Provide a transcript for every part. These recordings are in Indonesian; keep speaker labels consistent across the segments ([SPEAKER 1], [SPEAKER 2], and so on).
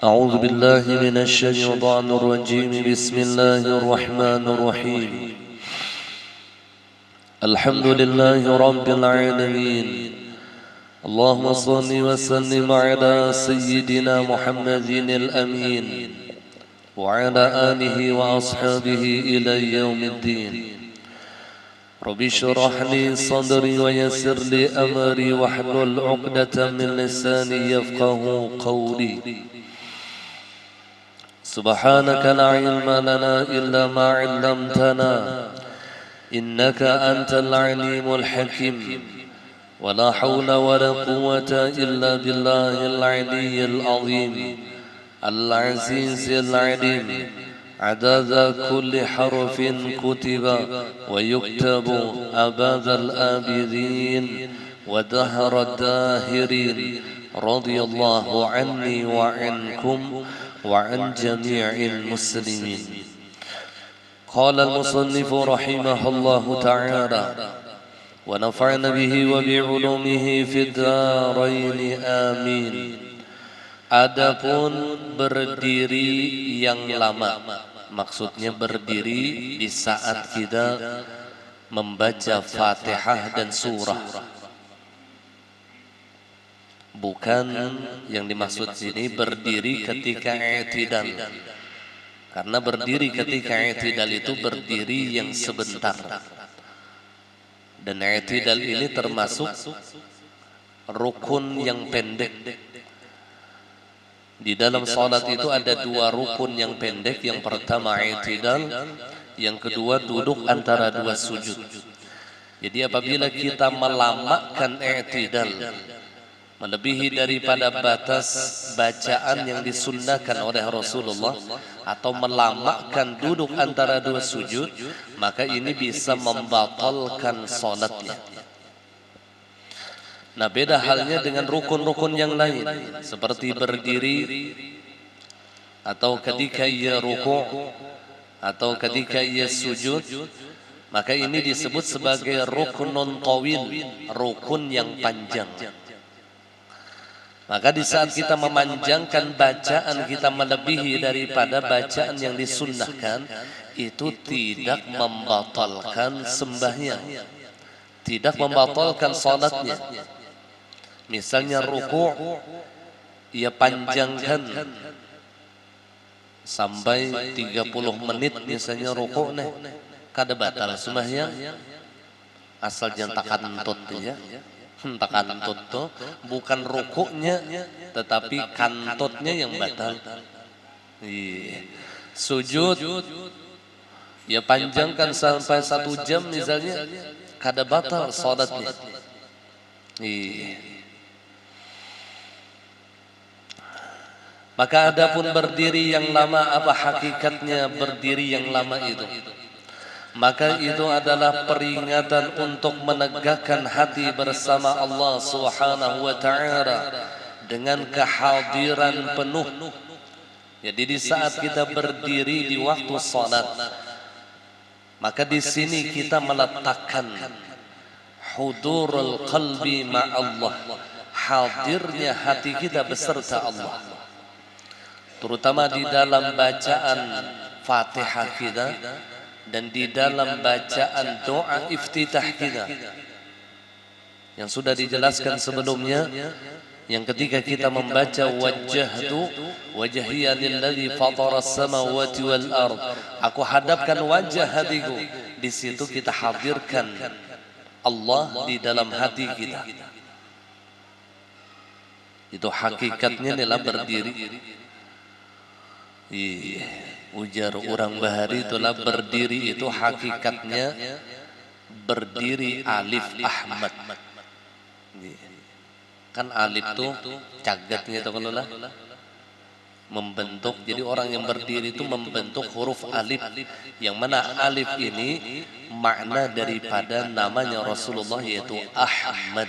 [SPEAKER 1] أعوذ بالله من الشيطان الرجيم. بسم الله الرحمن الرحيم. الحمد لله رب العالمين. اللهم صل وسلم على سيدنا محمد الأمين وعلى آله وأصحابه إلى يوم الدين. رب اشرح لي صدري ويسر لي أمري واحلل عقدة من لساني يفقه قولي. سبحانك لا علم لنا إلا ما علمتنا إنك أنت العليم الحكيم. ولا حول ولا قوة إلا بالله العلي العظيم العزيز العليم. عدد كل حرف كتب ويكتب أبد الآبدين ودهر الداهرين. رضي الله عني وعنكم وعن جميع المسلمين. قال المصنف رحمه الله تعالى ونفعنا به وبعلومه في الدارين آمين. Adapun berdiri yang lama, maksudnya berdiri di saat kita membaca Fatihah dan surah. Bukan yang dimaksud sini berdiri ketika i'tidal. Karena berdiri ketika i'tidal itu berdiri yang sebentar. Dan i'tidal ini termasuk rukun yang pendek. Di dalam salat itu ada dua rukun yang pendek. Yang pertama i'tidal, yang kedua duduk antara dua sujud. Jadi apabila kita melamakan i'tidal melebihi daripada batas bacaan yang disunnahkan oleh Rasulullah atau melamakan duduk antara dua sujud, maka ini bisa membatalkan salatnya. Nah, beda halnya dengan rukun-rukun yang lain, seperti berdiri atau ketika ia ruku' atau ketika ia sujud, maka ini disebut sebagai rukunun tawil, rukun yang panjang. Maka di saat kita memanjangkan bacaan kita melebihi daripada bacaan yang disunnahkan, itu tidak membatalkan sembahyang, tidak membatalkan salatnya. Misalnya ruku' ia panjangkan sampai 30 menit misalnya ruku' nih, kada batal sembahyang asal jangan takantut ya. Takantut tuh bukan rukuknya tetapi kantutnya yang batal. Sujud ya panjangkan sampai 1 jam misalnya, kada batal salatnya. Maka adapun berdiri yang lama, apa hakikatnya berdiri yang lama itu? Maka itu adalah peringatan untuk menegakkan hati bersama Allah Subhanahu wa taala dengan kehadiran penuh. Jadi di saat kita berdiri di waktu salat, maka di sini kita meletakkan hudurul qalbi ma'allah, hadirnya hati kita beserta Allah, terutama di dalam bacaan Fatihah kita dan di dalam bacaan doa iftitah kita yang sudah dijelaskan sebelumnya. Yang ketika kita membaca wajjahtu wajhiya lilladzi fataras samawati wal ard, aku hadapkan wajah hatiku, di situ kita hadirkan Allah di dalam hati kita. Itu hakikatnya dalam berdiri. Ujar orang Bahari itulah berdiri itu hakikatnya berdiri alif Ahmad. Kan alif tuh cagatnya itu kalau lah membentuk. Jadi orang yang berdiri itu membentuk huruf alif, yang mana alif ini makna daripada namanya Rasulullah yaitu Ahmad.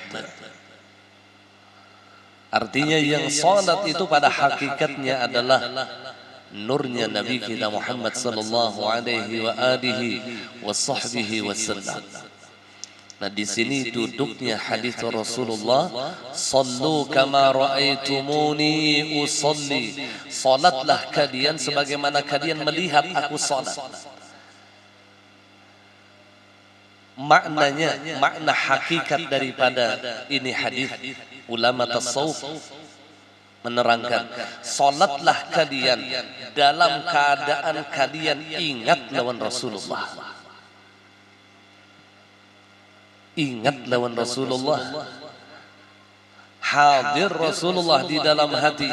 [SPEAKER 1] Artinya yang salat itu pada hakikatnya adalah nurnya Nabi kita Muhammad sallallahu alaihi wa alihi wa sahbihi wasallam. Nah, di sini duduknya hadis Rasulullah, "Shallu kama raaitumuni usolli." Salatlah kalian sebagaimana kalian melihat aku salat. Maknanya, makna hakikat daripada ini hadis, ulama tasawuf menerangkan, salatlah kalian dalam keadaan kalian ingat lawan Rasulullah. Ingat lawan Rasulullah, hadir Rasulullah di dalam hati.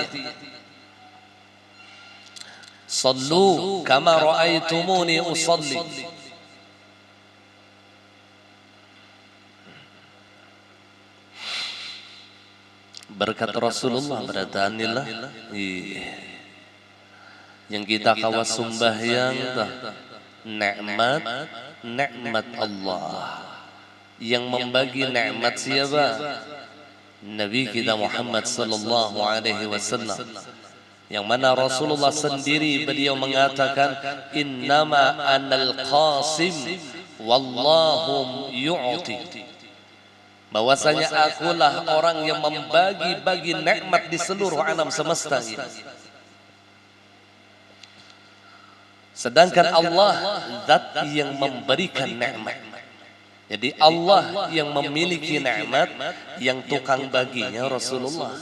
[SPEAKER 1] Sallu kama ra'aitumuni usalli. Berkat Rasulullah beratanilah yang kita kawas sembahyang nikmat Allah. Yang membagi nikmat siapa? Nabi kita Muhammad sallallahu alaihi wasallam. Yang mana Rasulullah sendiri beliau mengatakan, "Innama anal qasim wallahu yu'ti." Bahwasanya akulah orang yang membagi-bagi nikmat di seluruh alam semesta ini. Sedangkan Allah zat yang memberikan nikmat. Jadi Allah yang memiliki nikmat, yang tukang baginya Rasulullah.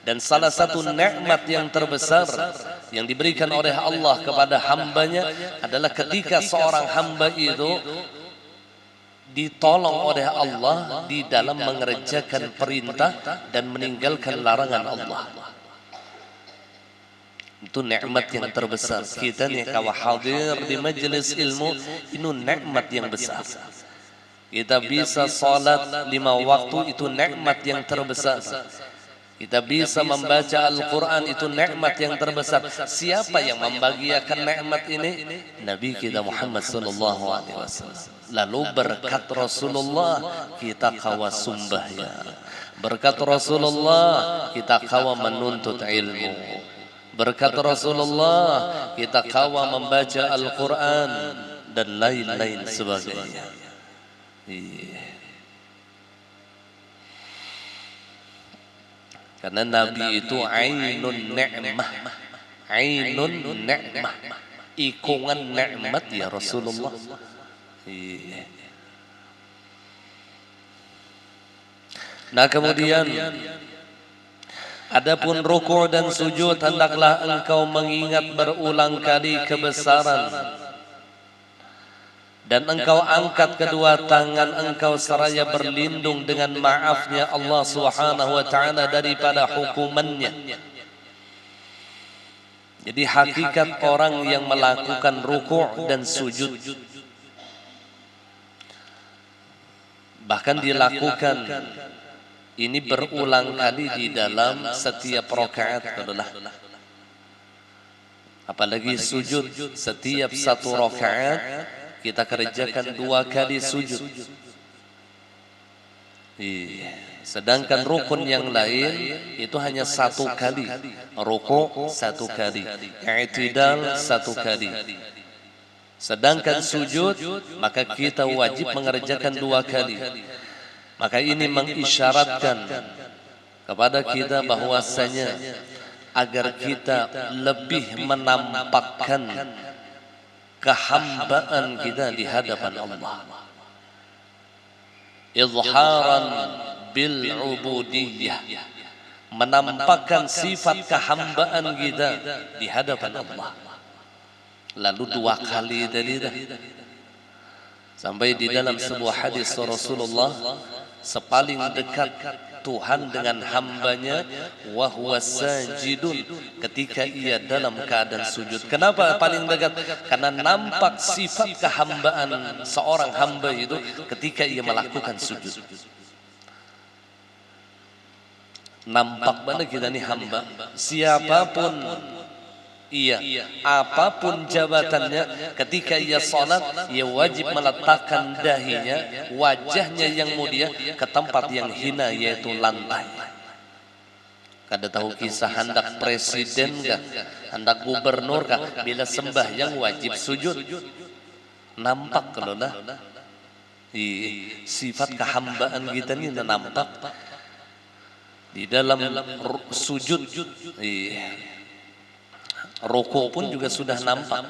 [SPEAKER 1] Dan salah satu nikmat yang terbesar yang diberikan oleh Allah kepada hambanya adalah ketika seorang hamba itu ditolong oleh Allah di dalam mengerjakan perintah dan meninggalkan larangan Allah. Itu nikmat yang terbesar. Kita nih kalau hadir di majelis ilmu, itu nikmat yang besar. Kita bisa salat 5 waktu, itu nikmat yang terbesar. Kita bisa membaca Al-Quran, itu nikmat yang terbesar. Siapa yang membagiakan nikmat ini? Nabi kita Muhammad sallallahu alaihi wasallam. Lalu berkat Rasulullah kita kawa sembahyang. Berkat Rasulullah kita kawa menuntut ilmu. Berkat Rasulullah kita kawa membaca Al-Quran dan lain-lain sebagainya. Karena Nabi itu ainun ni'mah, ainun ni'mah, ikungan nikmat ya Rasulullah. Nah kemudian, adapun ruku' dan sujud, hendaklah engkau mengingat berulang kali kebesaran dan engkau angkat kedua tangan engkau seraya berlindung dengan maafnya Allah Subhanahu wa ta'ala daripada hukumannya. Jadi hakikat orang yang melakukan ruku' dan sujud, bahkan dilakukan ini berulang kali di dalam setiap rakaat adalah, apalagi sujud setiap satu rakaat kita kerjakan 2 kali sujud. Sedangkan rukun yang lain itu hanya 1 kali. Ruku' 1 kali, i'tidal 1 kali. Sedangkan sujud maka kita wajib mengerjakan 2 kali. Maka ini mengisyaratkan kepada kita bahwasanya agar kita lebih menampakkan kehambaan kita di hadapan Allah, izharan bil ubudiyah, menampakkan sifat kehambaan kita di hadapan Allah. Lalu 2 kali tadi sampai di dalam sebuah hadis Rasulullah, sepaling dekat Tuhan dengan hambanya wa huwa sajidun, ketika ia dalam keadaan sujud. Kenapa paling dekat? Karena nampak sifat kehambaan seorang hamba itu ketika ia melakukan sujud. Nampak mana kita ini hamba, siapapun ia, apapun jabatannya, ketika ia salat, ia wajib meletakkan dahinya, wajahnya yang mulia ke tempat yang hina, yaitu lantai. Kada tahu kisah hendak presiden kah, hendak gubernur kah, bila sembahyang wajib sujud. Nampak kalau lah. Sifat kehambaan kita ini nampak di dalam sujud. Ruku pun juga sudah nampak.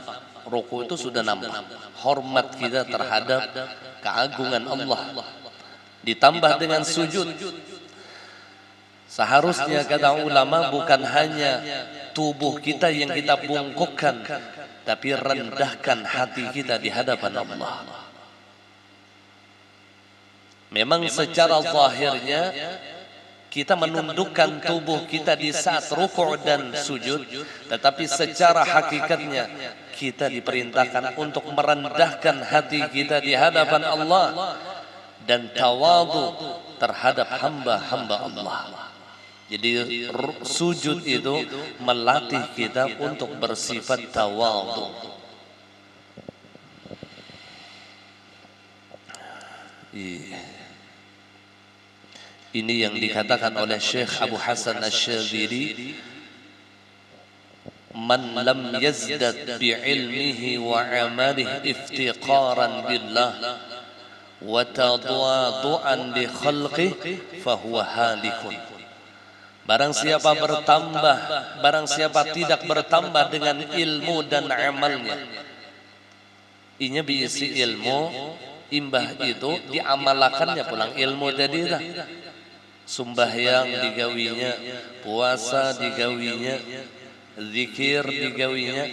[SPEAKER 1] Ruku itu sudah nampak. Hormat kita terhadap keagungan Allah. Ditambah dengan sujud. Seharusnya kata ulama bukan hanya tubuh kita yang kita bungkukkan, tapi rendahkan hati kita di hadapan Allah. Memang secara zahirnya kita menundukkan tubuh kita di saat ruku' dan sujud, tetapi secara hakikatnya kita diperintahkan untuk merendahkan hati kita di hadapan Allah dan tawadhu terhadap hamba-hamba Allah. Jadi sujud itu melatih kita untuk bersifat tawadhu. Ini yang dikatakan oleh Syekh Abu Hasan Asy-Syadzili, man lam yazdad bi'ilmihi wa 'amalihi iftiqaran billah wa tawadhu'an li khalqihi fahuwa halikun. Barang siapa bertambah, barang siapa tidak bertambah dengan ilmu dan amalnya. Inya berisi ilmu, imbah itu diamalakannya pulang ilmu tadi dah. Sembahyang digawinya, puasa digawinya, zikir digawinya.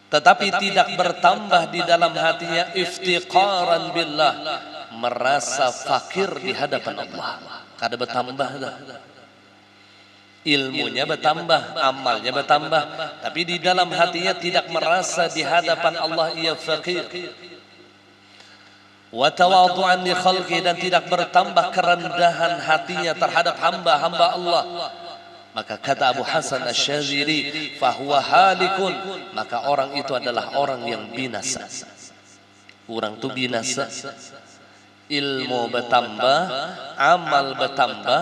[SPEAKER 1] Tetapi tidak bertambah di dalam hatinya iftiqaran billah, merasa fakir di hadapan Allah. Kada bertambah dah. Ilmunya bertambah, amalnya bertambah, tapi di dalam hatinya tidak merasa di hadapan Allah ia fakir. Wa tawadhu'an li khalqi, dan tidak bertambah kerendahan hatinya terhadap hamba-hamba Allah. Maka kata Abu Hasan Asy-Syadzili, fahuwa halikun, maka orang itu adalah orang yang binasa. Orang itu binasa. Ilmu bertambah, amal bertambah,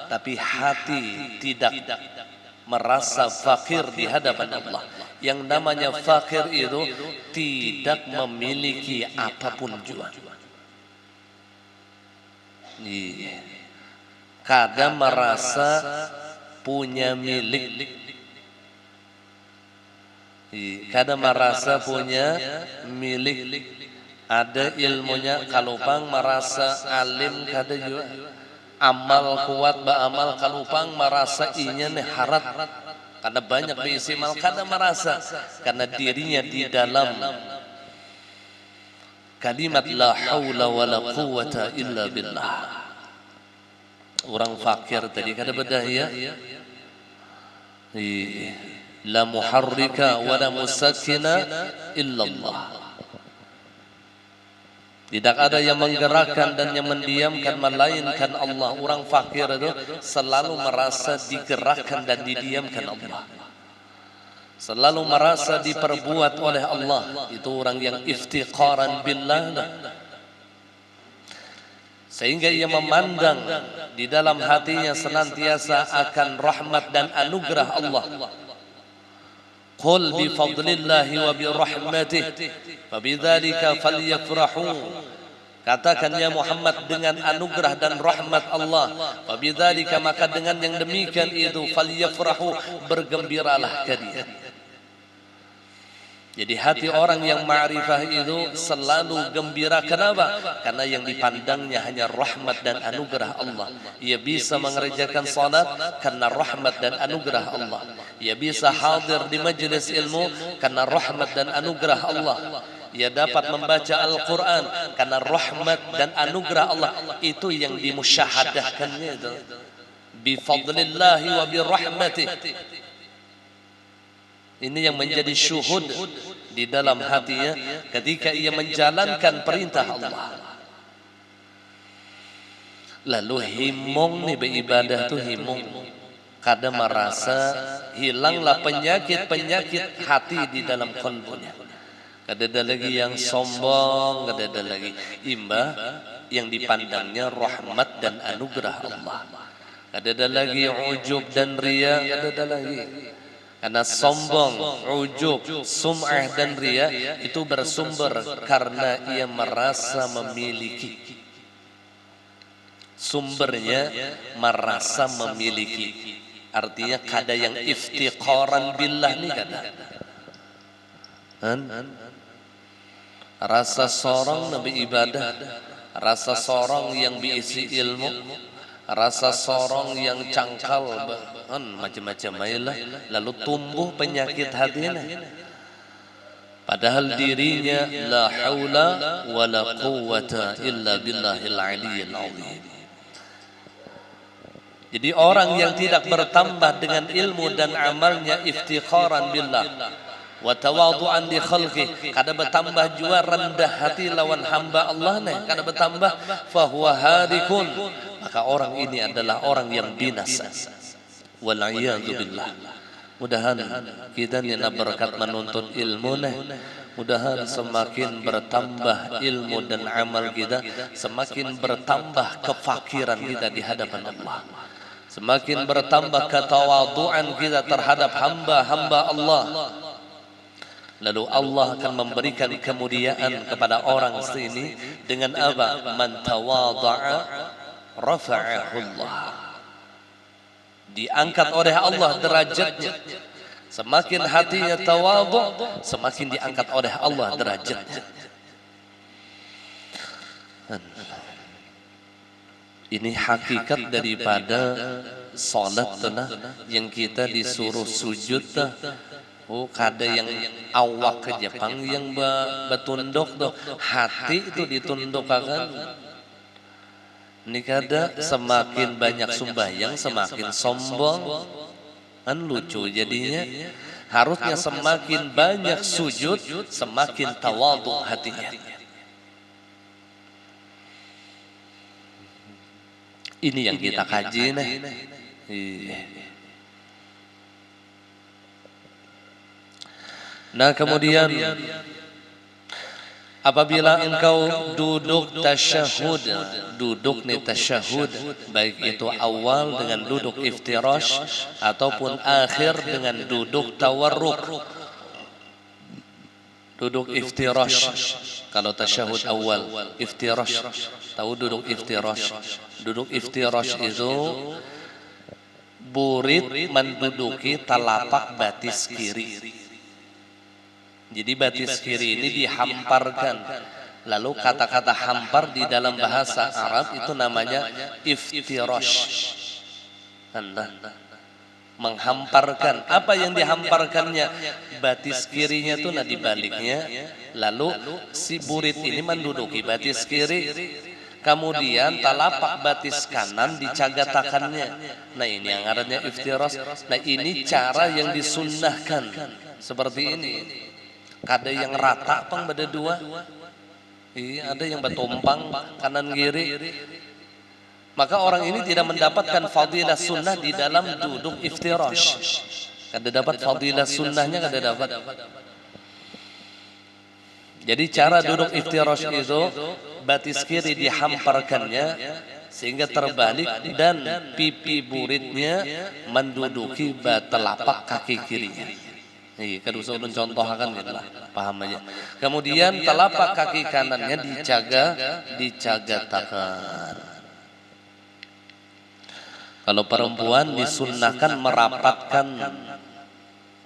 [SPEAKER 1] tapi hati tidak merasa fakir di hadapan Allah. Yang namanya fakir itu tidak memiliki apapun juga. Kadang merasa punya milik, kadang merasa punya milik. Ada ilmunya kalupang merasa alim, kada juga amal kuat beramal kalupang merasa inya nih harat, karena banyak berisi mal, kada merasa karena dirinya di dalam kalimat la haula wala quwata illa billah. Orang fakir tadi kada berdaya, la muharrika wala musakkina illallah. Tidak ada yang menggerakkan dan yang mendiamkan melainkan Allah. Orang fakir itu selalu merasa digerakkan dan didiamkan Allah, selalu merasa diperbuat oleh Allah. Itu orang yang iftiqaran billah, sehingga ia memandang di dalam hatinya senantiasa akan rahmat dan anugerah Allah. Qul bi fadlillahi wa bi rahmatihi fabidzalika falyafrahu. Katakan ya Muhammad, dengan anugerah dan rahmat Allah, fabidzalika, maka dengan yang demikian itu, falyafrahu, bergembiralah kalian. Jadi hati orang yang ma'rifah itu selalu gembira. Kenapa? Karena yang dipandangnya hanya rahmat dan anugerah Allah. Ia bisa mengerjakan salat karena rahmat dan anugerah Allah. Ia bisa hadir di majelis ilmu karena rahmat dan anugerah Allah. Ia dapat membaca Al-Quran karena rahmat dan anugerah Allah. Itu yang dimusyahadahkannya itu. Bifadlillahi wa birahmatihi. Ini yang menjadi syuhud di dalam hatinya ketika ia menjalankan perintah Allah. Lalu himung nih beribadah tuh himung. Kadang merasa hilanglah penyakit-penyakit hati di dalam kalbunya. Kada ada lagi yang sombong, kada ada lagi imbah yang dipandangnya rahmat dan anugerah Allah. Kada ada lagi ujub dan riya, kada ada lagi. Karena sombong, ujub, sum'ah dan riya itu bersumber karena ia merasa memiliki. Sumbernya merasa memiliki. Artinya kada yang iftiqaran billah nih kada. Rasa sorong nabi ibadah, rasa sorong yang diisi ilmu, rasa sorong yang cangkal, macam-macam lah, lalu tumbuh penyakit hatinya. Padahal dirinya la haula wa la quwwata illa billahil aliyyil azim. Jadi orang yang tidak bertambah dengan ilmu dan amalnya iftikharan billah wa tawadhu'an li khalqi, kada bertambah jua rendah hati lawan hamba Allah nih, kada bertambah fahuwa hadikun, maka orang ini adalah orang yang binasa. Wal a'yadu billah. Mudahan kita ni nak berkat menuntut ilmu nih, mudahan semakin bertambah ilmu dan amal kita, semakin bertambah kefakiran kita di hadapan Allah, semakin bertambah ketawaduan kita terhadap hamba-hamba Allah. Lalu Allah akan memberikan kemuliaan kepada orang sini dengan apa? Man tawadha'a rafa'ahu Allah. Diangkat oleh Allah derajatnya. Semakin hatinya tawadhu, semakin diangkat oleh Allah derajatnya. Ini hakikat daripada salat yang kita disuruh sujud. Oh, kada yang awak ke Jepang yang betunduk tuh, hati itu ditundukkan. Ini kada semakin banyak sembahyang semakin sombong, kan lucu jadinya. Harusnya semakin banyak sujud semakin tawadhu hatinya. Ini yang kita kaji nih. Nah kemudian apabila engkau duduk tasyahud, duduk nih tasyahud, baik itu awal dengan duduk iftirash ataupun akhir dengan duduk tawarruk. Duduk iftirash, kalau tasyahud awal, iftirash, tahu duduk iftirash? Duduk iftirash itu burit menduduki telapak batis kiri. Jadi batis kiri ini dihamparkan. Lalu kata-kata hampar di dalam bahasa Arab itu namanya iftirash. Menghamparkan. Apa yang dihamparkannya? Batis kirinya itu di baliknya. Lalu si burit ini menduduki batis kiri. Kemudian telapak batis kanan dicagatakannya. Nah ini yang ngarannya iftirash. Nah ini cara yang disunnahkan. Seperti ini. Ada yang rata pang beda dua, iya, ada yang bertumpang kanan kiri. Maka orang ini tidak mendapatkan fadilah sunnah di dalam duduk iftirash. Kada dapat fadilah sunnahnya, kada dapat. Jadi cara duduk iftirash itu batis kiri dihamparkannya sehingga terbalik dan pipi buritnya menduduki telapak kaki kirinya. Iya, kada usah ulun contohkan gitu lah, paham aja. Kemudian telapak kaki kanannya dicagatakan. Kalau perempuan disunnahkan merapatkan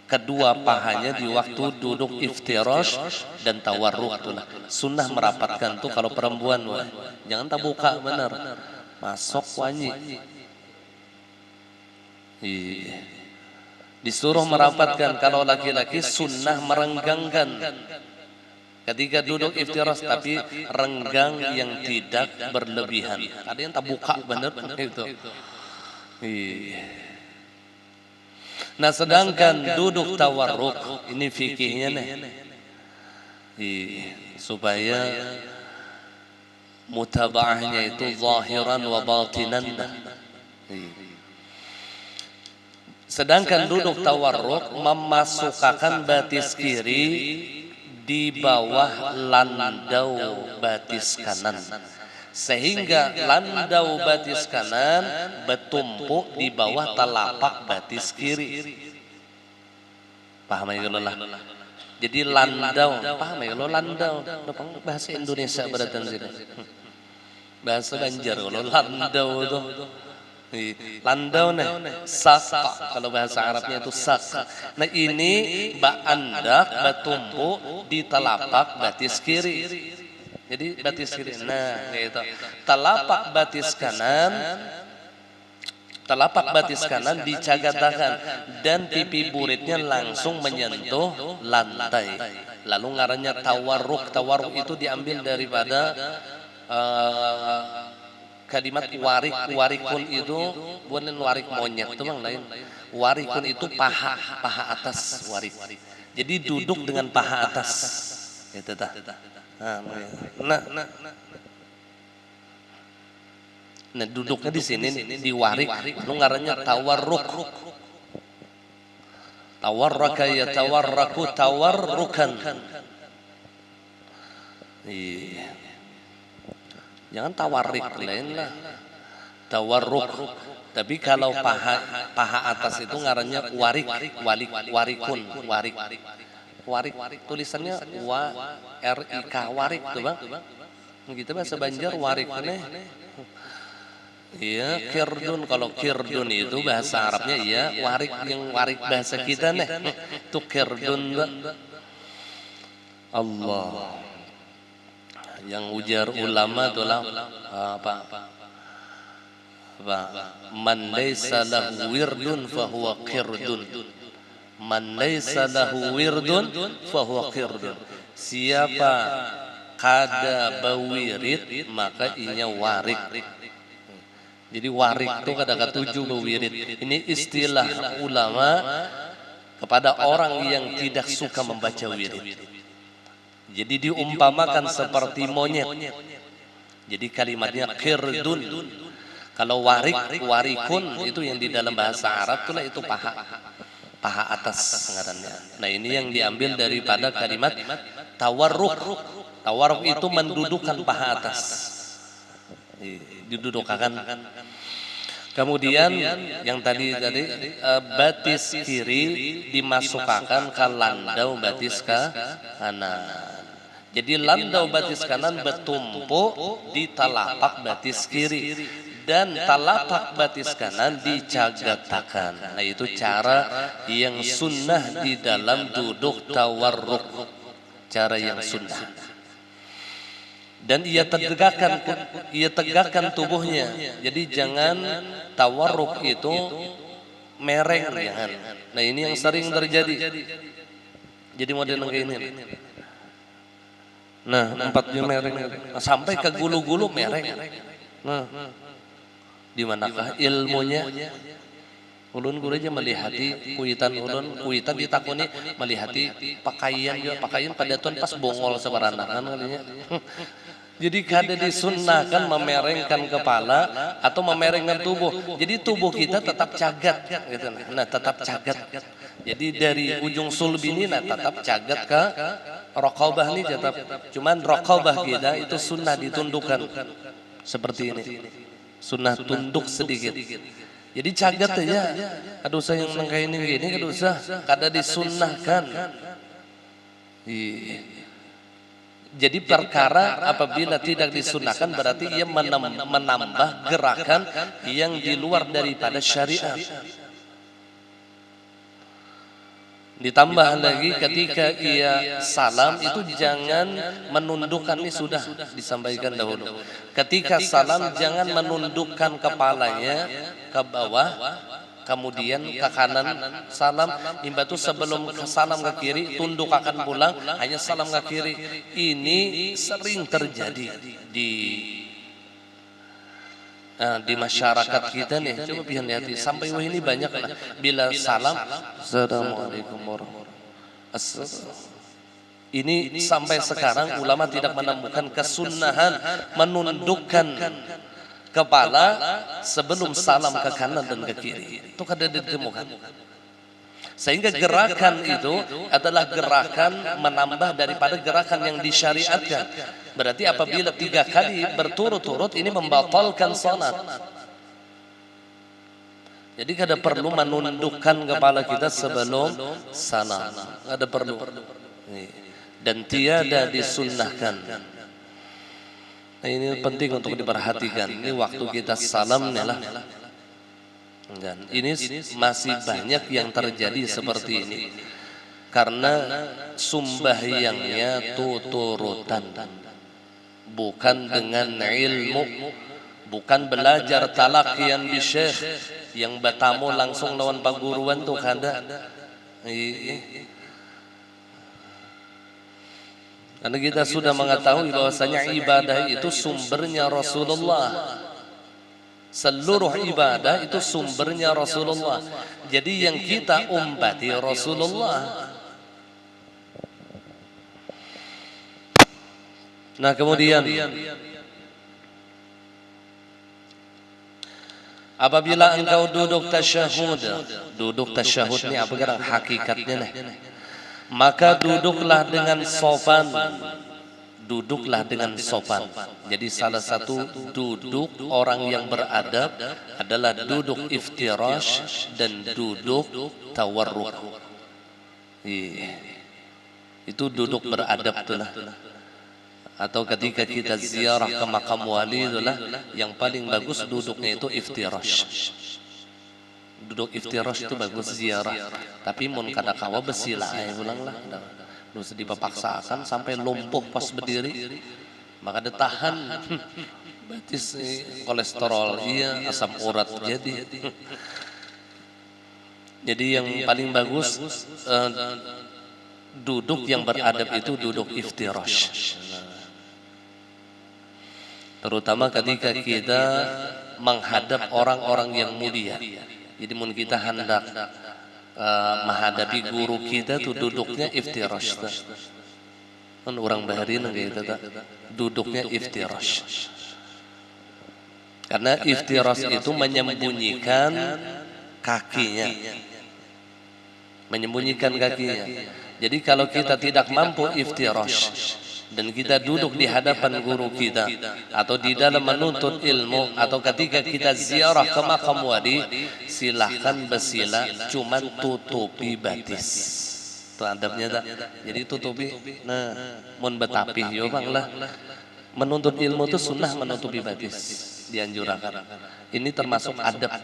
[SPEAKER 1] kedua pahanya di waktu duduk iftirash dan tawarruk tuh lah. Sunnah merapatkan tuh kalau perempuan, jangan tak buka benar, masuk wanyi. Iya. Disuruh merapatkan. Kalau laki-laki sunnah merenggangkan ketika duduk iftirash, tapi renggang yang tidak berlebihan. Ada yang tak buka benar itu. Nah sedangkan duduk tawarruk ini fikihnya nih, supaya mutabaahnya itu zahiran wa batinan. Sedangkan duduk tawarruk memasukkan batis kiri di bawah landau batis kanan. Sehingga landau batis kanan bertumpuk di bawah telapak batis kiri. Paham ya kalau lah. Jadi landau, paham ya kalau landau. Bahasa Indonesia berarti sini. Bahasa Banjar kalau landau itu. Landau nih, saka kalau bahasa Arabnya itu saka. Nah ini ba'andak batumpu di telapak batis kiri. Jadi batis kiri. Nah gitu. Telapak batis kanan dicagatakan dan pipi buritnya langsung menyentuh lantai. Lalu ngarannya tawarruk. Tawarruk itu diambil daripada kalimat warik. Warikun itu bukan warik monyet, itu bang lain. Warikun itu paha atas warik. Jadi duduk dengan paha atas. Itu tah. Nah duduknya di sini di warik, lu ngarannya tawarruk. Tawarraka ya tawarraku tawarrukan. Iya. Jangan tawarik lain lah. Tawarruk. Tapi kalau paha atas itu ngarannya warik, warikun, warik. Tulisannya WRIK warik tuh bang. Begitu bahasa Banjar warik nih. Iya, kirdun. Kalau kirdun itu bahasa Arabnya iya, warik yang warik bahasa kita nih. Itu kirdun bang. Allah. Yang ujar ulama itulah apa? Man laysa lahu wirdun fahuwa qirdun. Man laysa lahu wirdun fahuwa qirdun. Siapa kada bawirid maka inya warik. Jadi warik itu kada ketujuh bawirid. Ini istilah ulama kepada orang yang tidak suka membaca wirid. Jadi diumpamakan seperti monyet. Jadi kalimatnya kirdun. Kalau warikun itu yang di dalam bahasa Arab itulah itu paha atas ngarannya. Nah ini yang diambil daripada kalimat tawarruk. Tawarruk itu mendudukkan paha atas. Didudukkan. Kemudian yang tadi batis kiri dimasukkan ke landau batis ke kanan. Jadi landau batis kanan bertumpu di telapak batis kiri dan telapak batis kanan dicagatakan. Nah itu cara yang sunnah di dalam duduk tawarruk. Cara yang sunnah. Dan ia tegakkan tubuhnya. Jadi jangan tawarruk itu mereng jangan. Nah ini yang sering terjadi. Jadi model kayak ini. Nah, empatnya mereng, sampai ke gulu-gulu mereng. Nah, di manakah ilmunya? Ulun guru aja melihati kuitan ditakuni melihati pakaian pada tuan pas bongol sebarandakan kalinya. Jadi kada disunnahkan memerengkan kepala atau memerengkan tubuh. Jadi tubuh kita tetap cagat, gitu. Nah, tetap cagat. Jadi dari ujung sulbi ini tetap cagat ke raqabah nih tetap. Cuman raqabah kita itu sunnah ditundukkan seperti ini. Sunnah tunduk sedikit. Jadi cagat aja. Aduh saya yang kayak ini gini kada usah. Kada disunnahkan. Jadi perkara apabila tidak disunnahkan berarti ia menambah gerakan yang di luar daripada syariat. Ditambah lagi ketika ia salam itu jangan menundukkan, ini sudah disampaikan dahulu. Ketika salam jangan menundukkan kepalanya ke bawah, kemudian ke kanan salam, imbatu sebelum salam ke kiri tunduk akan pulang, hanya salam ke kiri. Ini sering terjadi di masyarakat kita nih. Coba pian hati sampai wah ini banyak lah. Bila salam assalamualaikum warahmatullahi wabarakatuh. Ini sampai sekarang ulama tidak menemukan kesunahan menundukkan kepala sebelum salam ke kanan dan ke kiri. Itu kada ditemukan. Sehingga gerakan itu adalah gerakan menambah daripada gerakan yang disyariatkan. Berarti apabila 3 kali berturut-turut ini membatalkan salat. Jadi kada perlu menundukkan kepala kita sebelum salam, kada perlu. Dan tiada disunnahkan. Nah, ini penting untuk diperhatikan. Ini waktu kita salam nih lah. Dan ini masih banyak yang terjadi seperti ini. Karena sumbahyangnya tuturutan, bukan dengan ilmu, bukan belajar talaqiyan bi syekh yang batamu langsung lawan paguruan tuh kada. Karena kita sudah mengetahui bahwasanya ibadah itu sumbernya Rasulullah. Seluruh ibadah itu sumbernya Rasulullah. Jadi yang kita ummati Rasulullah. Nah, kemudian apabila engkau duduk tasyahud ini apa gerak hakikatnya nih? Maka duduklah dengan sopan. Duduklah dengan sopan. Jadi salah satu duduk orang yang beradab adalah duduk iftirash dan duduk tawarruk. Itu duduk beradab itulah. Atau ketika kita ziarah ke makam wali itulah yang paling bagus duduknya itu iftirash. Duduk iftirash itu bagus ziarah. Tapi mun kada kawa besilah ulang lah. Terus dipaksakan sampai lumpuh pas berdiri, maka ditahan batis kolesterol iya, asam urat jadi. Jadi yang paling bagus duduk yang beradab itu duduk iftirash. Terutama ketika kita menghadap orang-orang yang mulia. Jadi mun kita hendak menghadapi guru kita tuh duduknya iftirash. Kan orang Bahrain gitu tak, duduknya iftirash. Karena iftirash itu menyembunyikan kakinya. Menyembunyikan kakinya. Jadi kalau kita tidak mampu iftirash dan kita duduk di hadapan guru kita atau di dalam menuntut ilmu atau ketika kita ziarah ke makam wali, silahkan bersila, cuman tutupi batis. Itu adabnya tak? Jadi tutupi. Nah, mun betapih yo bang lah. Menuntut ilmu itu sunnah menutupi batis, dianjurkan. Ini termasuk adab.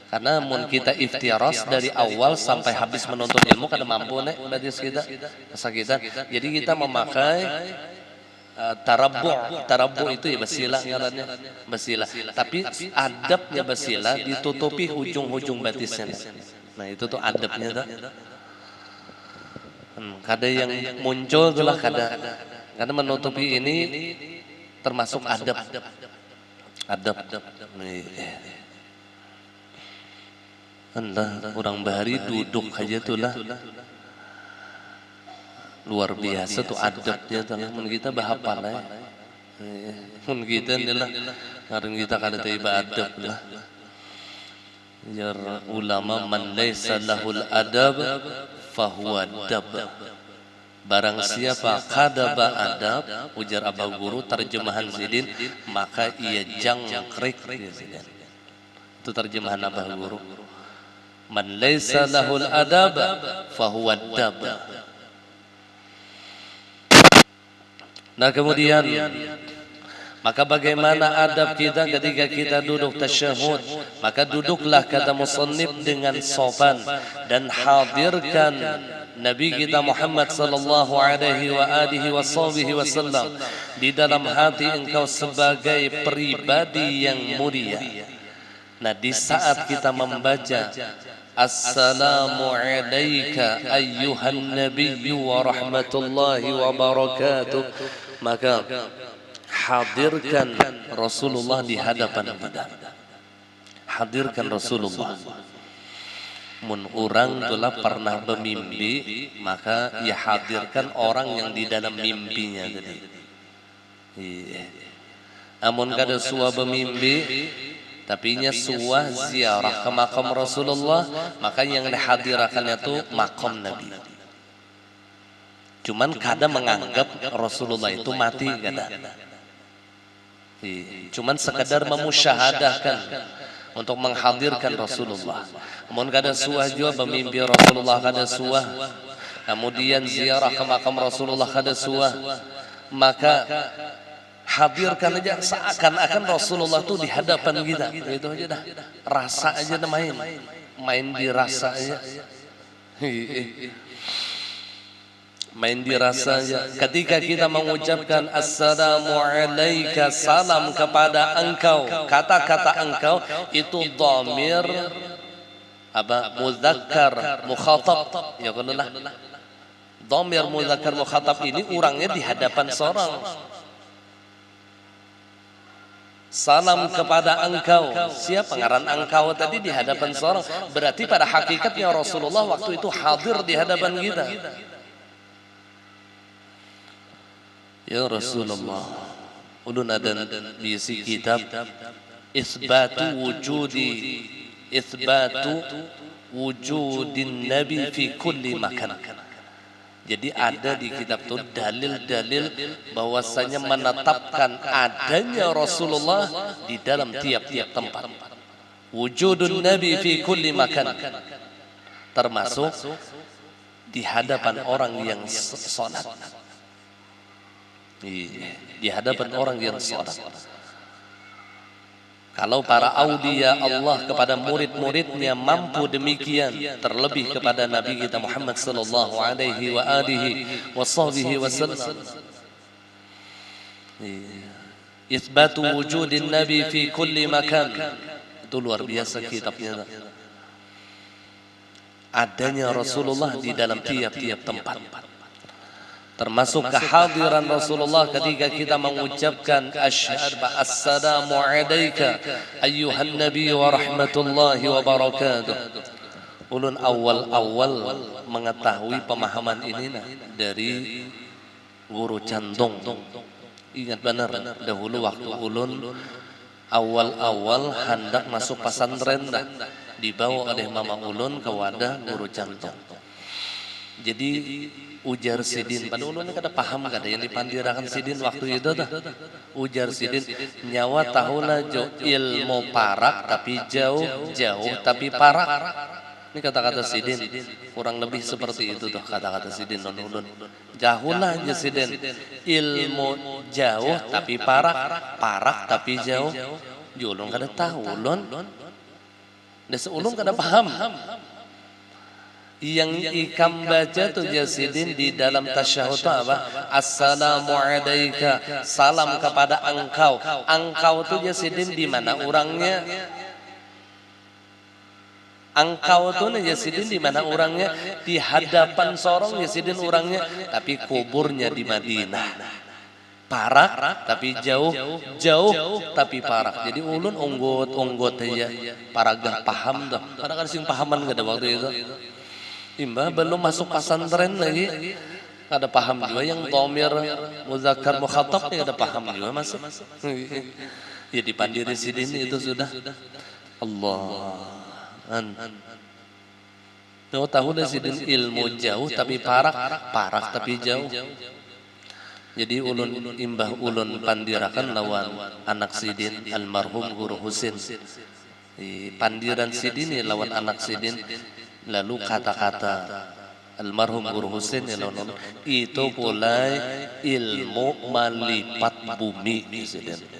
[SPEAKER 1] Karena mun kita iftirash dari awal sampai habis menuntut ilmu kada mampu nek batis kita, kesakitan. Jadi kita memakai tarabbu itu ya basilah ngarannya, basilah. Tapi adabnya basilah ditutupi ujung-ujung batisnya. Nah, itu tuh adabnya tak? Kada yang muncul itulah kada. Karena menutupi ini termasuk adab. Adab. Allah, orang Bahari duduk aja tuh lah. Luar biasa tuh adabnya tuh. Mun kita bahapal lah. Mun kita inilah ngaran kita kada tiba adab lah. Jar ulama man laisa lahul adab fahuwa dab. Barang siapa kada adab, ujar Abah Guru terjemahan Zidin, maka ia jangkrik. Itu terjemahan Abah Guru. Man laisa lahul adab fahuwa dab. Nah, kemudian maka bagaimana adab kita ketika kita duduk tasyahud? Maka duduklah kata musannif dengan sopan dan hadirkan Nabi kita Muhammad sallallahu alaihi wa alihi wasallam di dalam hati engkau sebagai pribadi yang mulia. Nah, di saat kita membaca Assalamu alayka ayyuhan nabiyyu wa rahmatullahi wa barakatuh, maka hadirkan Rasulullah di hadapan kita. Hadirkan Rasulullah. Mun orang telah pernah bermimpi, maka ya hadirkan orang yang di dalam mimpinya tadi. Amun kada suah bermimpi, tapi nya suah ziarah ke makam Rasulullah, maka yang dihadirakannya itu makam Nabi. Cuman kada menganggap Rasulullah itu mati kada. Cuman sekadar memusyahadahkan untuk menghadirkan Rasulullah. Kemudian kada suah juga bermimpi Rasulullah kada suah. Kemudian ziarah ke makam Rasulullah kada suah. Maka hadirkan aja seakan-akan Rasulullah tuh di hadapan kita. Gitu aja dah. Rasa aja dah main dirasa aja. Main dirasa aja. Ketika kita mengucapkan assalamu alaika, salam kepada engkau, kata-kata engkau itu dhamir apa? Mudzakkar mukhatab. Ya qulullah. Dhamir mudzakkar mukhatab ini orangnya di hadapan seorang. Salam kepada engkau. Siapa ngaran engkau tadi di hadapan seorang? Berarti pada hakikatnya Rasulullah waktu itu hadir di hadapan kita. Ya Rasulullah, ulun ada bisi kitab isbatu wujudin nabi fi kulli makan. Jadi ada di kitab itu dalil-dalil bahwasanya menetapkan adanya Rasulullah di dalam tiap-tiap tempat. Wujudun nabi fi kulli makan, termasuk di hadapan orang yang salat. Di hadapan orang yang salat. Kalau para aulia Allah kepada murid-muridnya mampu demikian, terlebih kepada Nabi kita Muhammad sallallahu alaihi wa alihi wasahbihi wasallam. Itsbatu wujudin Nabi fi kulli makan. Itu luar biasa kitabnya. Adanya Rasulullah di dalam tiap-tiap tempat. Termasuk kehadiran Rasulullah ketika kita mengucapkan asyhadu assalamu alayka ayyuhan nabi wa rahmatullahi wa barakatuh. Ulun awal-awal mengetahui pemahaman ini dari guru Candong. Ingat benar dahulu waktu ulun awal-awal hendak masuk pesantren dibawa oleh mama ulun ke wadah guru Candong. Jadi ujar sidin, pada ulun kada paham kada yang dipandirakan sidin waktu itu dah. Ujar sidin, nyawa tahula ilmu parak tapi jauh tapi parak. Ini kata-kata sidin, kurang lebih seperti itu tuh kata-kata sidin non ulun. Jauhlah aja sidin, ilmu jauh tapi parak tapi jauh. Ulun kada tahu ulun. Desa ulun kada paham. Yang ikam baca tuh Jasidin di dalam tasyahud itu apa? Assalamu alaika, salam kepada engkau. Engkau tuh Jasidin di mana orangnya? Engkau tuh Jasidin di mana orangnya? Di hadapan sorong Jasidin orangnya, tapi kuburnya di Madinah. Parak tapi jauh tapi parak. Jadi ulun onggot aja paragah paham dah. Kadang sing pahaman gak ada waktu itu. Imbah belum masuk pesantren lagi, ada paham juga yang dhamir mudzakkar mukhatab ada paham juga masuk. Ya dipandiri sidin itu sudah. Allah. Tahu dah sidin ilmu jauh tapi parak tapi jauh. Jadi ulun imbah ulun pandirakan lawan anak sidin almarhum Guru Husin. Pandiran sidin lawan anak sidin. Lalu kata-kata almarhum Guru Husin itu pula ilmu melipat bumi.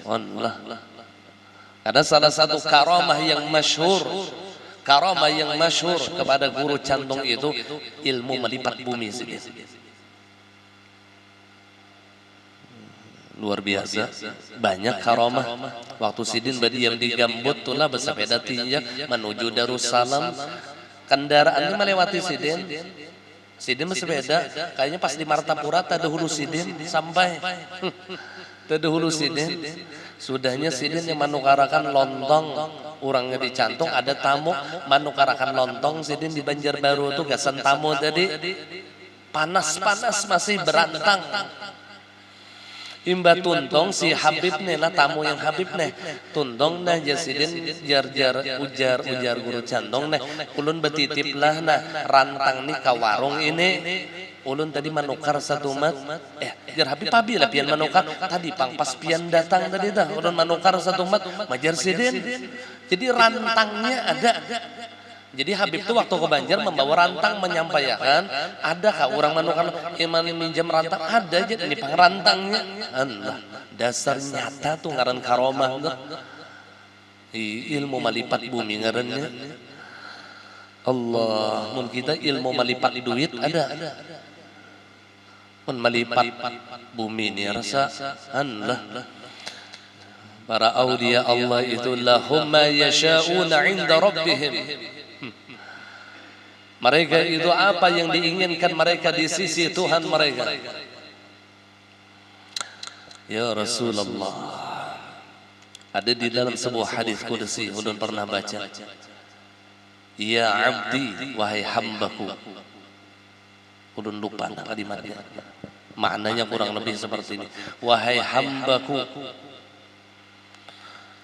[SPEAKER 1] Allah. Ada salah satu karamah yang masyhur kepada Guru Candong itu ilmu melipat bumi. Luar biasa, banyak karamah. Waktu sidin berdiam di Gambut tulah bersepeda tinjak menuju Darussalam. Kendaraannya melewati sidin bersepeda, kayaknya pas di Martapura tadahulu sidin sampai tadahulu sidin. Sudahnya sidin yang manukarakan lontong, orangnya di Cantung ada tamu manukarakan lontong sidin di Banjarbaru tuh gasan tamu tadi panas masih berantang. Imba tuntong si Habib nih lah tamu yang Habib nih tuntong nah Jasidin ujar Guru Candong nih ulun betitip lah nah rantang nih ke warung ini ulun tadi manukar satu mat jar Habib pabila pian manukar tadi pang pas pian datang tadi dah ulun manukar satu mat majar sidin. Jadi rantangnya ada. Jadi Habib tuh waktu ke Banjar membawa rantang menyampaikan, adakah orang manukar iman minjam rantang? Ada aja ini pang rantangnya. Allah, dasar nyata tuh ngaran karomah tuh. Ilmu melipat bumi ngarannya. Allah, mun kita ilmu melipat duit ada. Mun melipat bumi ini rasa Allah. Para aulia Allah itu lahum ma yasha'una 'inda rabbihim. Mereka itu apa yang diinginkan mereka di sisi Tuhan mereka. Ya Rasulullah, ada di dalam sebuah hadis qudsi ulun pernah baca. Ya abdi, wahai hambaku. Ulun lupa kalimatnya. Maknanya kurang lebih seperti ini. Wahai hambaku,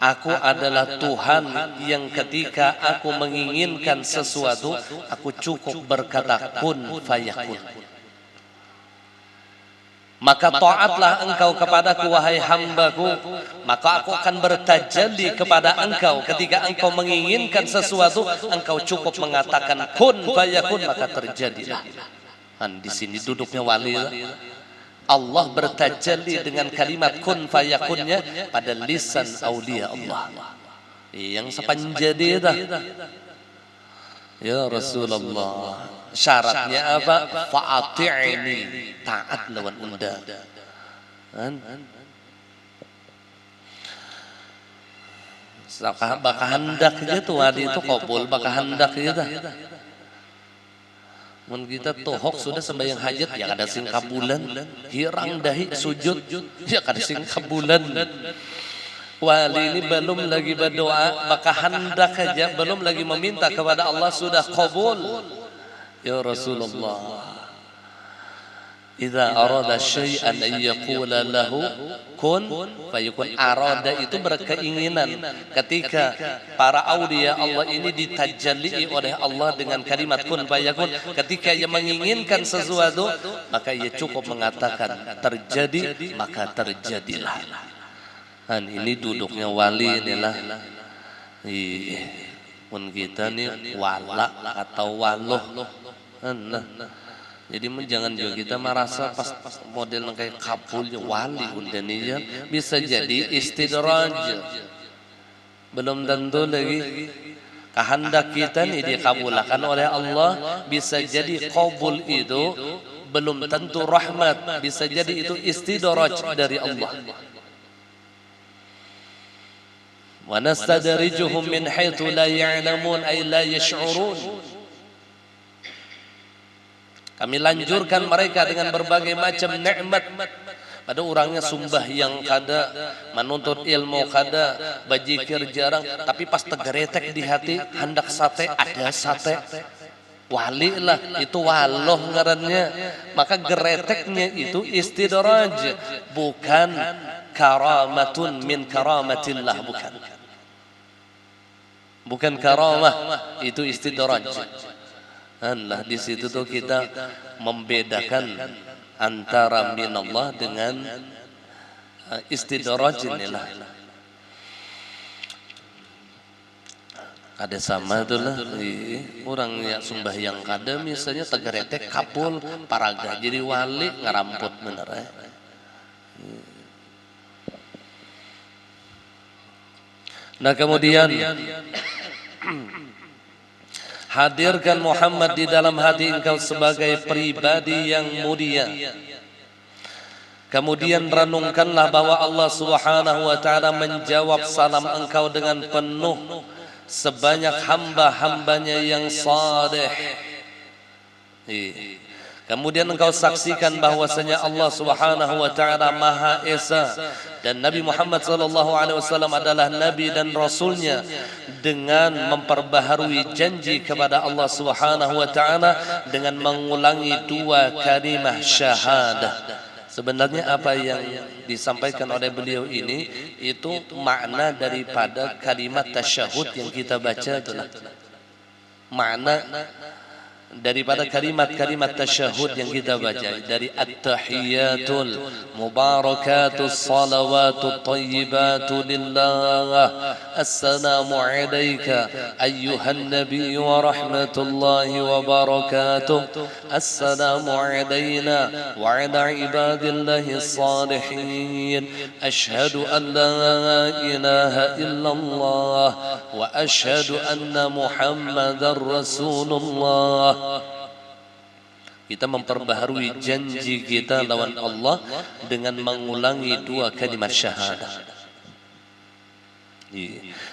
[SPEAKER 1] aku adalah Tuhan yang ketika aku menginginkan sesuatu, aku cukup berkata kun fayakun. Maka taatlah engkau kepadaku wahai hambaku, maka aku akan bertajalli kepada engkau ketika engkau menginginkan sesuatu, engkau cukup mengatakan kun fayakun, maka terjadilah. Di sini duduknya wali. Allah bertajalli dengan kalimat kun fayakunnya pada lisan aulia Allah. Yang sepanjadi dah. Ya Rasulullah, syaratnya apa? Fa'ati'ni, taat lawan unda. Bakal hendak aja tuh wali itu kabul, bakal hendak aja dah. Mun kita tohok sudah sembahyang hajat ya kada sing kabulan, hirang dahi sujud ya kada sing kabulan. Wali ini belum lagi berdoa, maka hendak aja belum lagi meminta kepada Allah sudah kabul. Ya Rasulullah, idza arada syai'an an yaqula lahu kun fayakun. Arada itu berkeinginan. Ketika para aulia Allah ini ditajalli oleh Allah dengan kalimat kun fayakun, ketika ia menginginkan sesuatu maka ia cukup mengatakan terjadi, maka terjadilah. Ini duduknya wali inilah. Pun kita nih wala atau waluh. Jadi jangan juga kita merasa pas model kayak kabul wali undaninya bisa jadi istidraj. Belum tentu lagi kehendak kita nih dikabulkan oleh Allah, bisa jadi kabul itu belum tentu rahmat, bisa jadi itu istidraj dari Allah. Wa nastadrijuhum min haitsu la ya'lamun ay la yash'urun. Kami lanjurkan mereka dengan berbagai macam nikmat. Pada orangnya sumbah yang kada, menuntut ilmu kada, bajikir jarang, tapi pas tegeretek di hati hendak sate, ada sate. Wali lah itu waloh ngarannya. Maka gereteknya itu istidraj, bukan karamatun min karamatillah, bukan karamah, itu istidraj. Allah di situ tuh kita membedakan antara minallah dengan istidraj inilah. Ada sama tuh lah orang yang sembahyang kada misalnya tegeretek kapul paraga jadi wali ngaramput bener ya. Nah kemudian hadirkan Muhammad di dalam hati engkau sebagai pribadi yang mulia. Kemudian renungkanlah bahwa Allah Subhanahu wa taala menjawab salam engkau dengan penuh sebanyak hamba-hambanya yang saleh. Kemudian engkau saksikan bahwasanya Allah Subhanahu wa taala Maha Esa dan Nabi Muhammad sallallahu alaihi wasallam adalah nabi dan rasulnya, dengan memperbaharui janji kepada Allah Subhanahu wa taala dengan mengulangi dua kalimat syahadah. Sebenarnya apa yang disampaikan oleh beliau ini itu makna daripada kalimat tasyahud yang kita baca itulah. Makna daripada kalimat-kalimat tasyahud yang kita baca dari at-tahiyatul mubarakatus salawatut thayyibatu lillah assalamu alayka ayyuhan nabiy wa rahmatullahi wa barakatuh assalamu alayna wa ala ibadillahis salihin asyhadu an la ilaha illallah wa asyhadu anna muhammadar rasulullah. Kita memperbaharui janji kita lawan Allah dengan mengulangi 2 kalimat syahadah.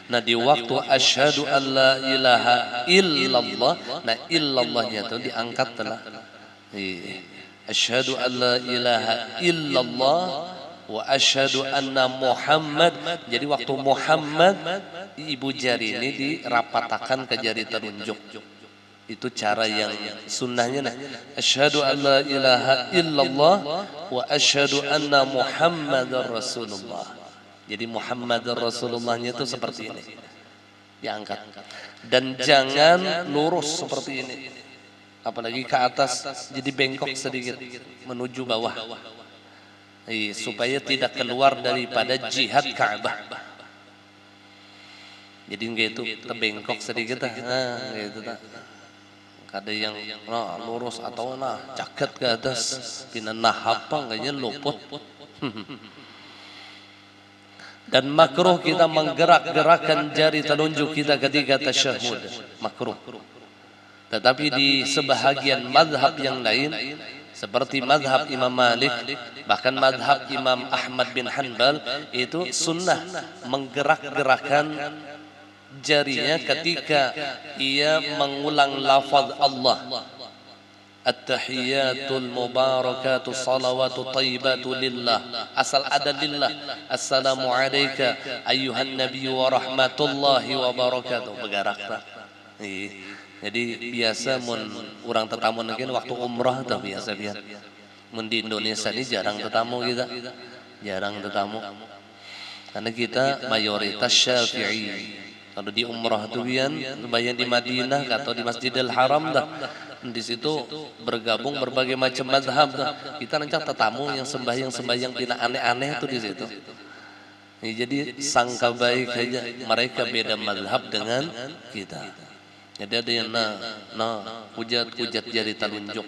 [SPEAKER 1] Nah di waktu asyhadu an la ilaha illallah, nah illallahnya itu diangkat telah. Asyhadu an la ilaha illallah wa asyhadu anna Muhammad. Jadi waktu Muhammad ibu jari ini dirapatakan ke jari telunjuk. Itu cara yang sunnahnya. Nah, asyhadu an la ilaha illallah wa asyhadu anna Muhammadar Rasulullah. Jadi Muhammadar Rasulullahnya itu seperti ini. Diangkat. Dan jangan lurus seperti ini. Apalagi ke atas jadi bengkok sedikit menuju bawah. Supaya tidak keluar daripada jihad Ka'bah. Jadi gitu terbengkok sedikit nah gitu tak. Ada yang lurus atau caket ke atas pina apa enggaknya luput. Dan makruh kita menggerak-gerakkan jari telunjuk kita ketika tasyahud, makruh. Tetapi di sebahagian mazhab yang lain seperti mazhab Imam Malik, bahkan mazhab Imam Ahmad bin Hanbal, itu sunnah menggerak-gerakkan jarinya ketika ia mengulang lafaz Allah. At-tahiyatul mubarakatus salawatut thayyibatu lillah. Asal ada lillah. Assalamu alayka ayyuhan nabiy wa rahmatullahi wa barakatuh. Bergerak tak? Jadi biasa mun urang tetamu mungkin waktu umrah tuh biasa. Mun di Indonesia ini jarang tetamu kita. Jarang tetamu. Karena kita mayoritas Syafi'i. Kalau di umrah tuh lumayan di Madinah atau di Masjidil Haram dah. Di situ bergabung berbagai macam mazhab dah. Kita nanti tetamu yang sembahyang pina aneh-aneh tuh di situ. Jadi sangka baik aja mereka beda mazhab dengan kita. Jadi ada yang hujat jari telunjuk.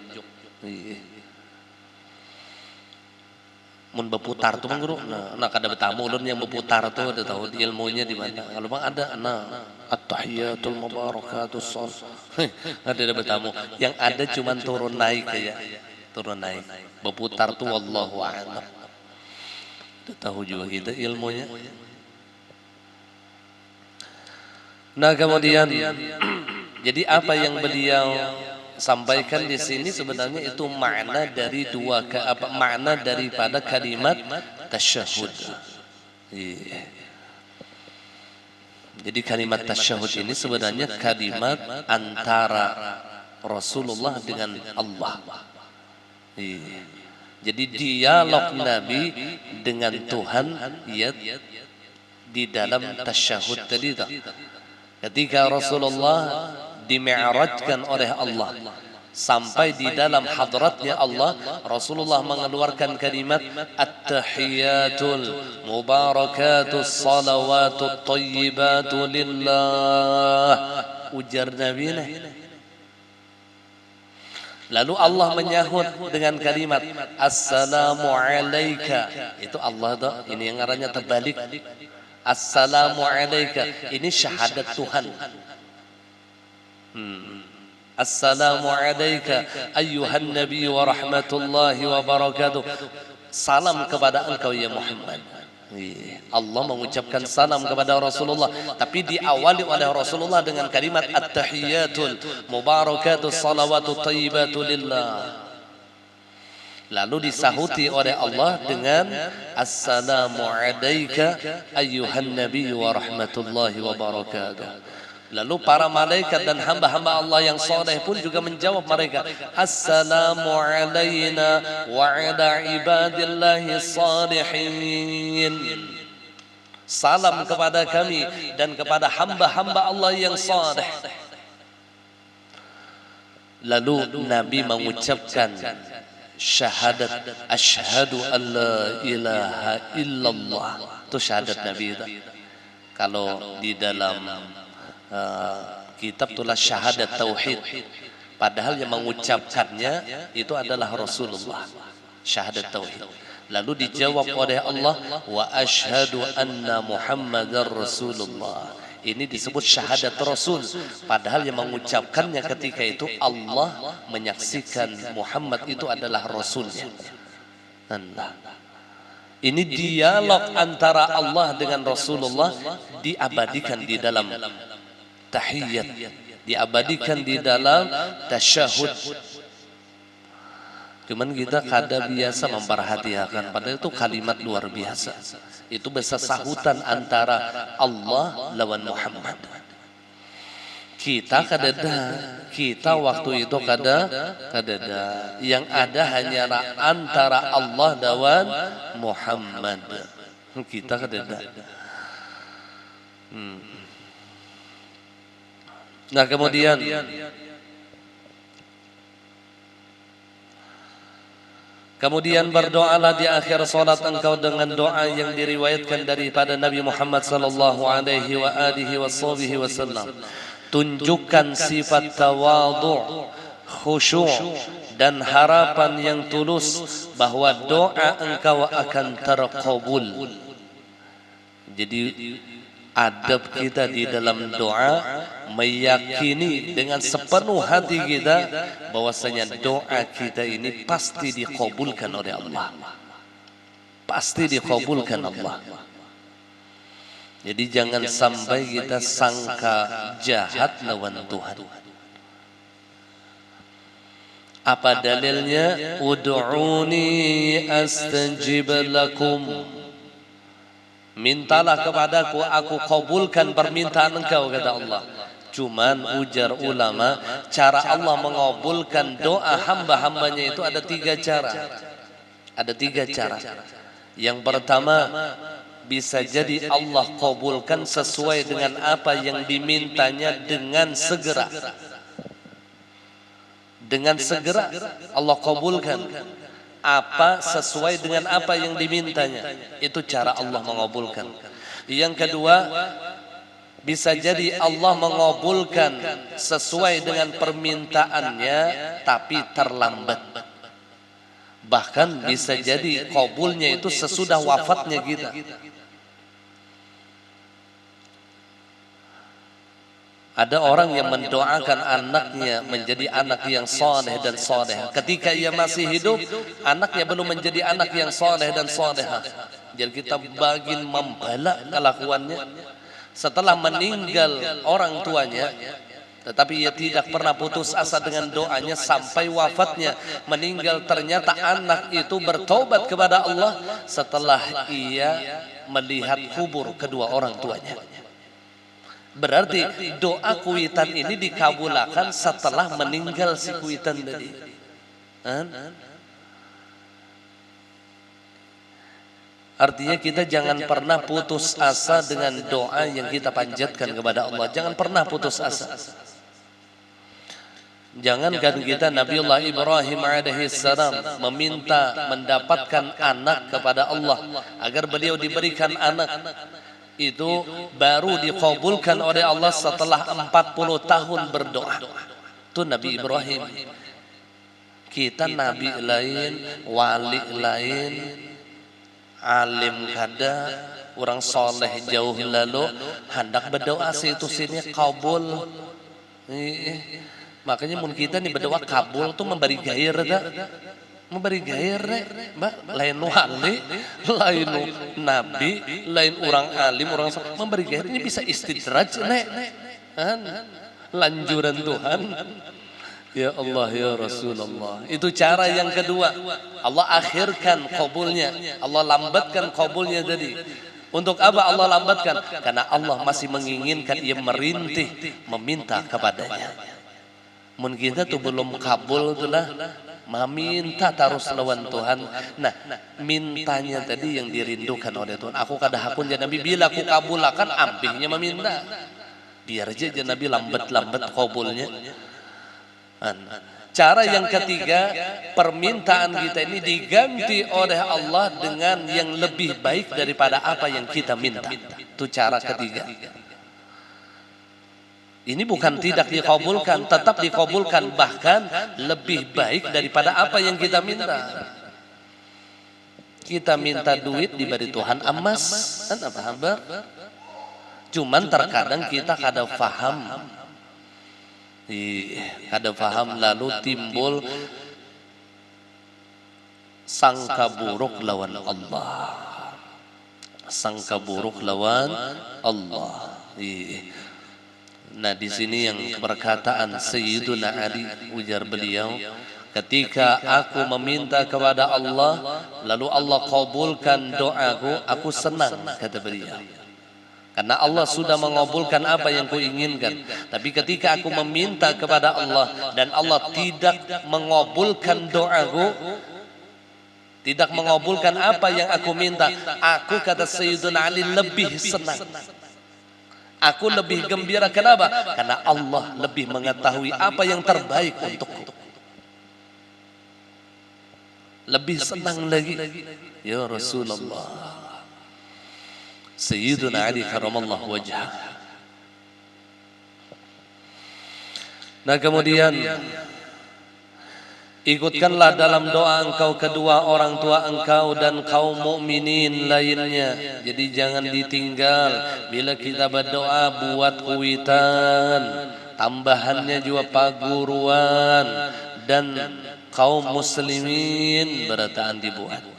[SPEAKER 1] Mun berputar tuh guru, nah kada bertamu ulun yang berputar tuh ada tahu ilmunya di mana. Kalau bang ada at-tahiyatul mubarakatus ada bertamu. Yang ada cuman turun naik aja, turun naik. Berputar tuh wallahu a'lam. Tahu juga kita ilmunya. Nah kemudian jadi apa yang beliau sampaikan di sini sebenarnya itu makna dari makna daripada kalimat tasyahud. Jadi kalimat tasyahud ini sebenarnya kalimat antara Rasulullah dengan Allah. Jadi dialog Nabi dengan Tuhan ya di dalam tasyahud tadi. Ketika Rasulullah dimi'rajkan oleh Allah sampai di dalam hadratnya Allah, Rasulullah mengeluarkan kalimat at-tahiyatul mubarakatus salawatut thayyibatu lillah, ujar Nabi. Lalu Allah menyahut dengan kalimat assalamu alayka. Itu Allah dah, ini yang arahnya terbalik. Assalamu alayka, ini syahadat Tuhan. Assalamu alayka ayyuhan nabiy wa rahmatullahi wa barakatuh. Salam kepada engkau ya Muhammad. Allah mengucapkan salam kepada Rasulullah, tapi diawali oleh Rasulullah dengan kalimat at-tahiyatul mubarakatus salawatut thayyibatu lillah. Lalu disahuti oleh Allah dengan assalamu alayka ayyuhan nabiy wa rahmatullahi wa barakatuh. Lalu para malaikat dan hamba-hamba Allah yang soleh pun juga menjawab mereka, assalamu alayna wa ala ibadillahi salihin. Salam kepada kami dan kepada hamba-hamba Allah yang saleh. Lalu Nabi mengucapkan syahadat asyhadu an la ilaha illallah. Itu syahadat Nabi itu. Kalau di dalam kitab tulis syahadat tauhid, padahal yang mengucapkannya itu adalah Rasulullah. Syahadat tauhid. Lalu dijawab oleh Allah, wa asyhadu anna Muhammadar Rasulullah. Ini disebut syahadat Rasul, padahal yang mengucapkannya ketika itu Allah menyaksikan Muhammad itu adalah Rasulnya. Ini dialog antara Allah dengan Rasulullah diabadikan di dalam tahiyat, diabadikan di dalam tasyahud. Cuman kita kada biasa memperhatikan, padahal itu kalimat luar biasa. Itu bahasa sahutan antara Allah lawan Muhammad. Kita kadada, kita waktu itu kadada. Yang ada hanyalah antara Allah lawan Muhammad. Kita kadada. Nah kemudian berdoalah di akhir salat engkau dengan doa yang diriwayatkan daripada Nabi Muhammad sallallahu alaihi wa alihi wasallam. Tunjukkan sifat tawadhu, khusyuk dan harapan yang tulus bahwa doa engkau akan terkabul. Jadi adab kita di dalam doa meyakini dengan sepenuh hati kita bahwasanya doa kita ini pasti dikabulkan oleh Allah. Pasti dikabulkan Allah. Jadi jangan sampai kita sangka jahat lawan Tuhan. Apa dalilnya? Ud'uni astajib lakum. Mintalah kepadaku, aku kabulkan permintaan engkau, kata Allah. Cuman ujar ulama, cara Allah mengabulkan doa hamba-hambanya itu ada 3 cara. Ada 3 cara. Yang pertama, bisa jadi Allah kabulkan sesuai dengan apa yang dimintanya dengan segera. Dengan segera Allah kabulkan apa sesuai dengan apa yang dimintanya. Itu cara Allah mengabulkan. Yang kedua, bisa jadi Allah mengabulkan sesuai dengan permintaannya tapi terlambat. Bahkan bisa jadi kabulnya itu sesudah wafatnya kita. Ada orang yang mendoakan anaknya menjadi anak yang soleh dan solehah. Ketika ia masih hidup, anaknya belum menjadi anak yang soleh dan solehah. Jadi kita bagin membalak kelakuannya. Setelah meninggal orang tuanya, tetapi ia tidak pernah putus asa dengan doanya sampai wafatnya. Meninggal ternyata anak itu bertobat kepada Allah setelah ia melihat kubur kedua orang tuanya. Berarti doa kuitan ini dikabulkan setelah meninggal si kuitan tadi. Artinya kita jangan pernah putus asa dengan doa yang kita panjatkan kepada Allah. Jangan pernah putus asa. Jangankan kita, Nabiullah Ibrahim alaihissalam meminta mendapatkan anak kepada Allah agar beliau diberikan anak. Itu baru dikabulkan oleh Allah setelah 40 tahun berdoa. Itu Nabi Ibrahim. Kita nabi lain, wali lain, alim kada, orang soleh jauh lalu hendak berdoa situ sini kabul. Makanya mun kita nih berdoa kabul tuh memberi gairah, memberi gairah, lain wali, lain nabi, lain orang alim, orang soleh, memberi gairah ini bisa istidraj, lanjuran Tuhan. Ya Allah ya Rasulullah. Itu cara yang kedua. Allah akhirkan kabulnya, Allah lambatkan kabulnya tadi. Untuk apa Allah lambatkan? Karena Allah masih menginginkan ia merintih meminta kepadanya. Mun kita tuh belum kabul itulah meminta terus lawan Tuhan. Nah, mintanya tadi yang dirindukan oleh Tuhan. Aku kada hakun ya Nabi bila aku kabulakan ampihnya meminta. Biar aja Nabi lambat-lambat kabulnya. Cara yang ketiga, permintaan kita ini diganti oleh Allah dengan yang lebih baik daripada apa yang kita minta. Itu cara ketiga. Ini bukan tidak dikabulkan, tetap dikabulkan, bahkan lebih baik daripada apa yang kita minta. Kita minta duit diberi Tuhan emas, kan apa kabar? Cuman terkadang kita kada faham. Kada faham, lalu timbul sangka buruk lawan Allah. Sangka buruk lawan Allah. Nah, di sini yang perkataan Sayyiduna Ali, ujar beliau, ketika aku meminta kepada Allah lalu Allah kabulkan doaku, aku senang, kata beliau. Karena Allah sudah mengabulkan apa yang kuinginkan. Tapi ketika aku meminta kepada Allah dan Allah tidak mengabulkan doaku, tidak mengabulkan apa yang aku minta, aku, kata Sayyiduna Ali, lebih senang. Aku lebih gembira. Kenapa? Karena Allah lebih mengetahui apa yang terbaik untukku. Lebih senang lagi. Ya Rasulullah. Sayyiduna Ali karamallahu wajhah. Nah, kemudian ikutkanlah dalam doa engkau kedua orang tua engkau dan kaum mukminin lainnya. Jadi jangan ditinggal. Bila kita berdoa, buat kuitan, tambahannya juga paguruan, dan kaum muslimin berataan dibuat.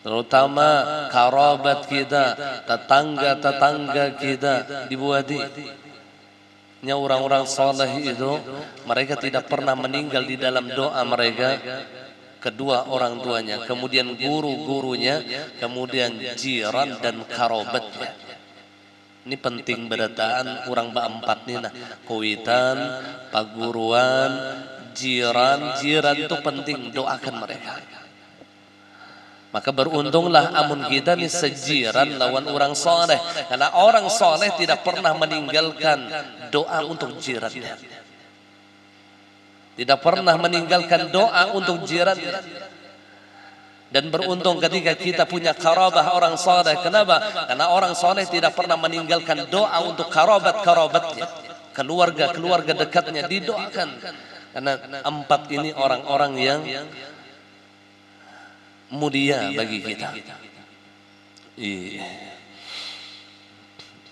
[SPEAKER 1] Terutama karabat kita, tetangga-tetangga kita dibuati. Nya orang-orang saleh itu, mereka tidak pernah meninggal di dalam doa mereka kedua orang tuanya, kemudian guru-gurunya, kemudian jiran dan karabatnya. Ini penting berataan orang berempat nih, nah, kuitan, paguruan, jiran itu penting, doakan mereka. Maka beruntunglah amun kita nih sejiran lawan orang soleh, karena orang soleh tidak pernah meninggalkan doa untuk jirannya, tidak pernah meninggalkan doa untuk jirannya. Dan beruntung ketika kita punya karabah orang soleh. Kenapa? Karena orang soleh tidak pernah meninggalkan doa untuk karabatnya, keluarga dekatnya didoakan. Karena empat ini orang-orang yang mulia bagi kita.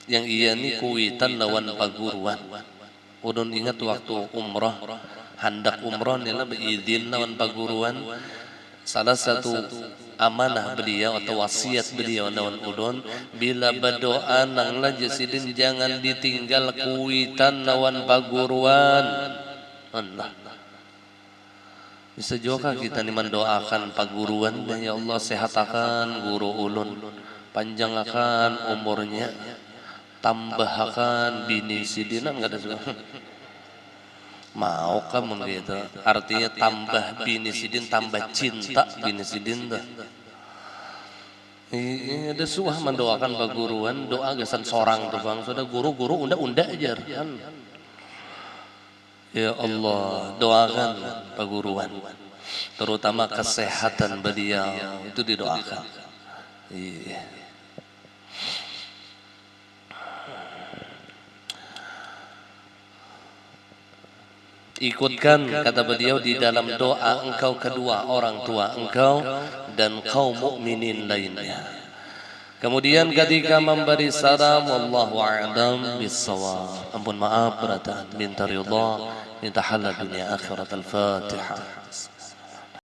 [SPEAKER 1] Yang iya ni kuitan lawan paguruan. Udun ingat waktu umrah, hendak umrah ni lah berizin lawan paguruan. Salah satu amanah beliau atau wasiat beliau lawan udun, bila berdoa nang lah jasidin jangan ditinggal kuitan lawan paguruan. Allah. Bisa juga kita nih mendoakan paguruan, ya Allah sehatkan guru ulun, panjangkan umurnya, tambahkan bini sidinan, nggak ada juga. Mau kamu gitu? Artinya tambah bini sidin, tambah cinta bini sidin dah. Ada suah mendoakan paguruan, doa gasan sorang tuh bang, sudah guru-guru unda ajar kan. Ya Allah, doakan paguruan, terutama kesehatan beliau itu didoakan. Ikutkan, kata beliau, di dalam doa engkau kedua orang tua engkau dan kaum mukminin lainnya. Kemudian ketika memberi salam, wallahu a'lam bissawab. Ampun maaf berataan, minta ridha, minta halal dunia akhirat. Al-Fatihah.